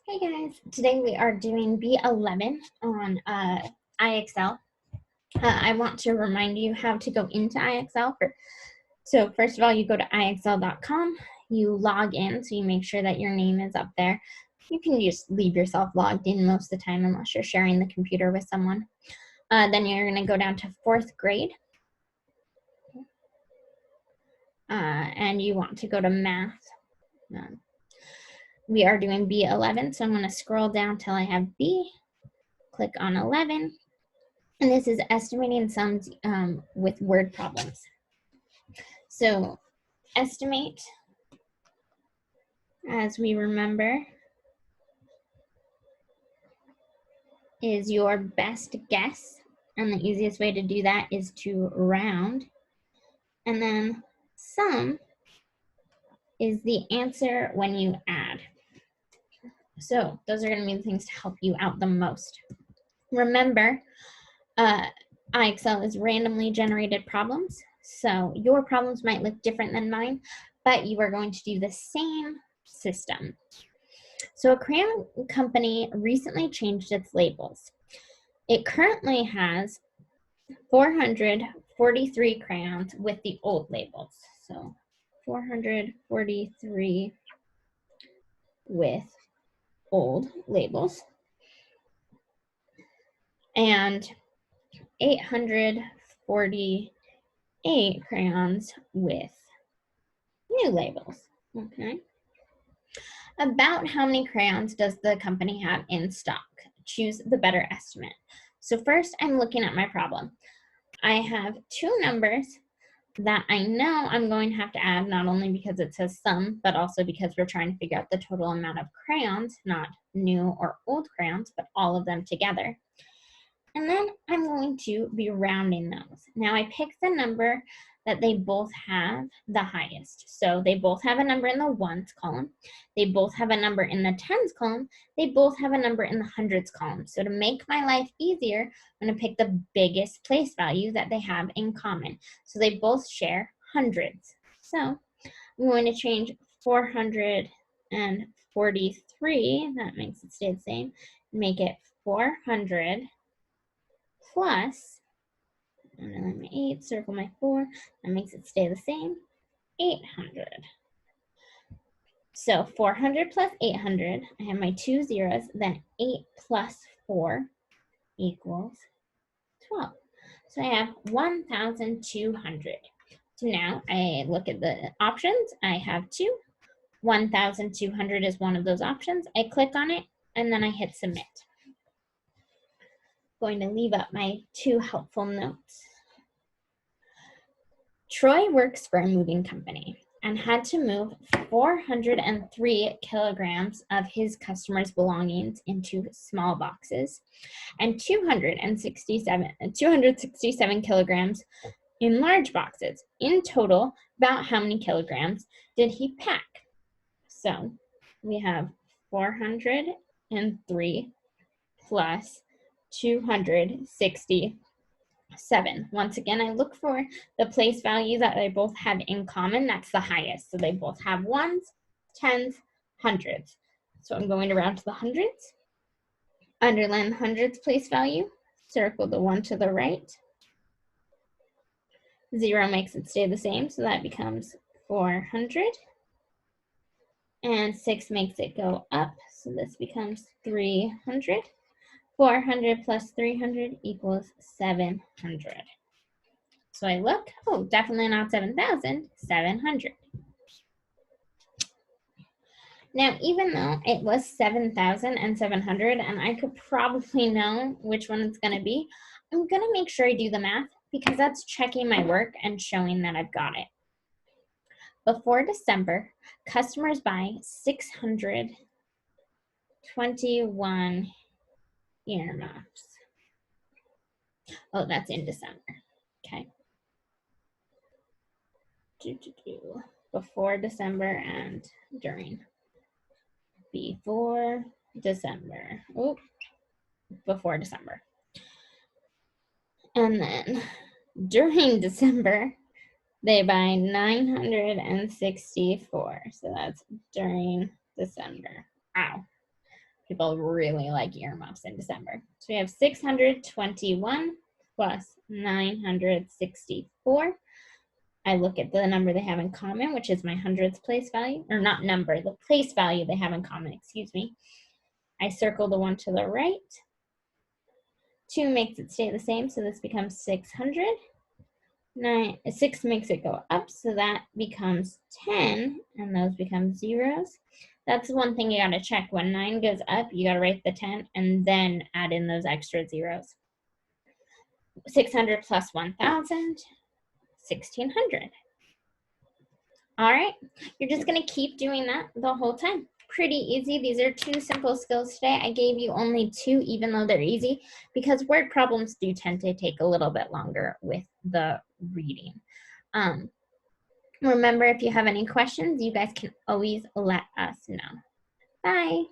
Hey guys, today we are doing B11 on IXL. I want to remind you how to go into IXL. So first of all, you go to IXL.com, you log in, so you make sure that your name is up there. You can just leave yourself logged in most of the time unless you're sharing the computer with someone. Then you're going to go down to 4th grade. And you want to go to math. We are doing B11, so I'm going to scroll down till I have B, click on 11, and this is estimating sums with word problems. So estimate, as we remember, is your best guess, and the easiest way to do that is to round. And then sum is the answer when you add. So those are going to be the things to help you out the most. Remember, IXL is randomly generated problems, so your problems might look different than mine, but you are going to do the same system. So a crayon company recently changed its labels. It currently has 443 crayons with the old labels. So 443 with old labels. And 848 crayons with new labels. Okay. About how many crayons does the company have in stock? Choose the better estimate. So first, I'm looking at my problem. I have two numbers that I know I'm going to have to add, not only because it says sum, but also because we're trying to figure out the total amount of crayons, not new or old crayons, but all of them together. And then I'm going to be rounding those. Now I picked the number that they both have the highest. So they both have a number in the ones column. They both have a number in the tens column. They both have a number in the hundreds column. So to make my life easier, I'm going to pick the biggest place value that they have in common. So they both share hundreds. So I'm going to change 443, that makes it stay the same, make it 400 plus, and then my 8, circle my 4, that makes it stay the same, 800. So 400 plus 800, I have my two zeros, then 8 plus 4 equals 12. So I have 1,200. So now I look at the options, I have 2. 1,200 is one of those options. I click on it, and then I hit submit. Going to leave up my 2 helpful notes. Troy works for a moving company and had to move 403 kilograms of his customers' belongings into small boxes and 267 kilograms in large boxes. In total, about how many kilograms did he pack? So we have 403 plus 267. Once again, I look for the place value that they both have in common. That's the highest. So they both have ones, tens, hundreds. So I'm going to round to the hundreds. Underline the hundreds place value. Circle the 1 to the right. 0 makes it stay the same, so that becomes 400. And 6 makes it go up, so this becomes 300. 400 plus 300 equals 700. So I look, oh, definitely not 7,000, 700. Now, even though it was 7,700 and I could probably know which one it's going to be, I'm going to make sure I do the math because that's checking my work and showing that I've got it. Before December, customers buy 621 earmuffs. Oh, that's in December. Okay. Before December and during. Before December. Oh, before December. And then during December, they buy 964. So that's during December. Wow. People really like earmuffs in December. So we have 621 plus 964. I look at the number they have in common, which is my hundredths place value, or not number, the place value they have in common, excuse me. I circle the one to the right. 2 makes it stay the same, so this becomes 600. 6 makes it go up, so that becomes 10, and those become zeros. That's one thing you gotta check. When 9 goes up, you gotta write the 10 and then add in those extra zeros. 600 plus 1,000, 1,600. All right, you're just gonna keep doing that the whole time. Pretty easy. These are 2 simple skills today. I gave you only 2, even though they're easy, because word problems do tend to take a little bit longer with the reading. Remember, if you have any questions, you guys can always let us know. Bye.